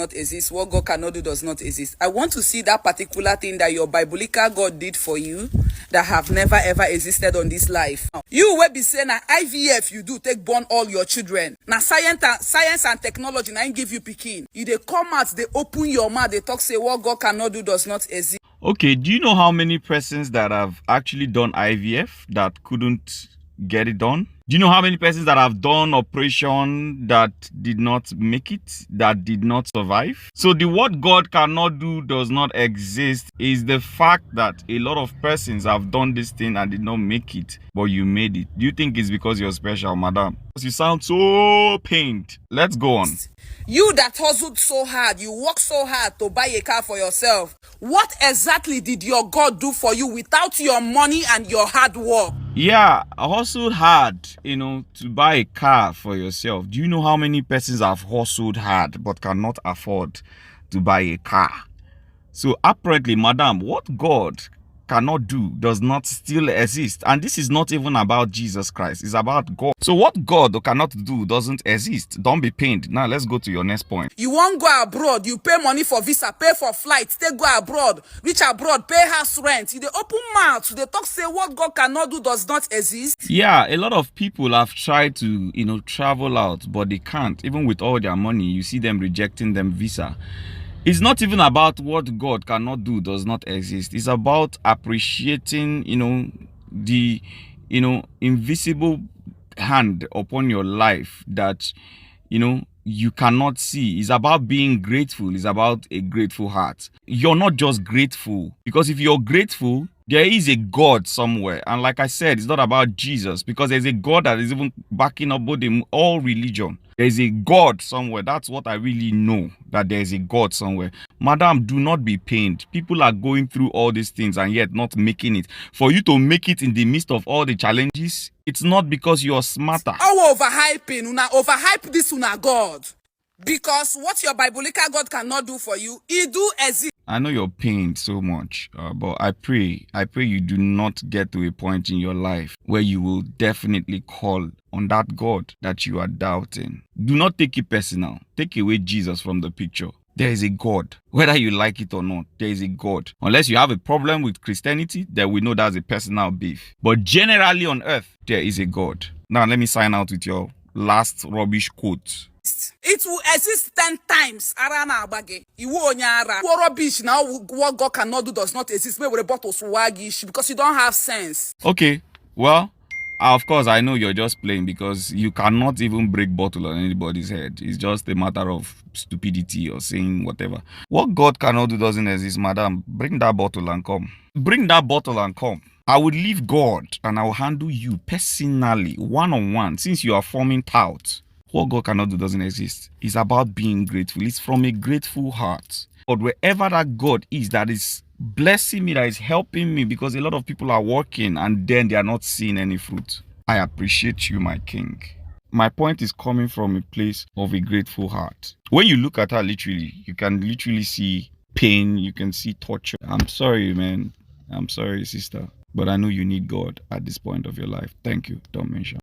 not exist. What God cannot do does not exist. I want to see that particular thing that your biblical God did for you that have never ever existed on this life. You will be saying that IVF you do take born all your children. Now science and technology now give you pikin. You they come out, they open your mouth, they talk say what God cannot do does not exist. Okay, do you know how many persons that have actually done IVF that couldn't get it done? Do you know how many persons that have done operation that did not make it, that did not survive? So the what God cannot do does not exist is the fact that a lot of persons have done this thing and did not make it, but you made it. Do you think it's because you're special, madam? Because you sound so pained. Let's go on. You that hustled so hard, you worked so hard to buy a car for yourself. What exactly did your God do for you without your money and your hard work? Yeah, I hustled hard, to buy a car for yourself. Do you know how many persons have hustled hard but cannot afford to buy a car? So apparently, madam, what God cannot do does not still exist. And this is not even about Jesus Christ. It's about God. So what God cannot do doesn't exist. Don't be pained. Now let's go to your next point. You won't go abroad. You pay money for visa, pay for flights, they go abroad, reach abroad, pay house rent. They open mouth. They talk say what God cannot do does not exist. Yeah, a lot of people have tried to, travel out, but they can't. Even with all their money, you see them rejecting them visa. It's not even about what God cannot do does not exist. It's about appreciating, the, invisible hand upon your life that, you cannot see. It's about being grateful. It's about a grateful heart. You're not just grateful, because if you're grateful, there is a God somewhere. And like I said, it's not about Jesus, because there's a God that is even backing up all religion. There's a God somewhere. That's what I really know, that there's a God somewhere. Madam, do not be pained. People are going through all these things and yet not making it. For you to make it in the midst of all the challenges, it's not because you're smarter. Oh, overhyping. Una overhype this una God. Because what your biblical God cannot do for you, he do exist. I know you're pained so much, but I pray you do not get to a point in your life where you will definitely call on that God that you are doubting. Do not take it personal. Take away Jesus from the picture. There is a God. Whether you like it or not, there is a God. Unless you have a problem with Christianity, then we know that's a personal beef. But generally on earth, there is a God. Now let me sign out with your last rubbish quote. It will exist 10 times. Arana abage. Iwo onyara. Rubbish now. What God cannot do does not exist. Maybe bottles swaggish because you don't have sense. Okay. Well, of course, I know you're just playing, because you cannot even break bottle on anybody's head. It's just a matter of stupidity or saying whatever. What God cannot do doesn't exist, madam. Bring that bottle and come. Bring that bottle and come. I will leave God and I will handle you personally, one-on-one, since you are forming tout. What God cannot do doesn't exist. It's about being grateful. It's from a grateful heart. But wherever that God is, that is blessing me, that is helping me, because a lot of people are working and then they are not seeing any fruit. I appreciate you, my king. My point is coming from a place of a grateful heart. When you look at her literally, you can literally see pain. You can see torture. I'm sorry, man. I'm sorry, sister. But I know you need God at this point of your life. Thank you. Don't mention.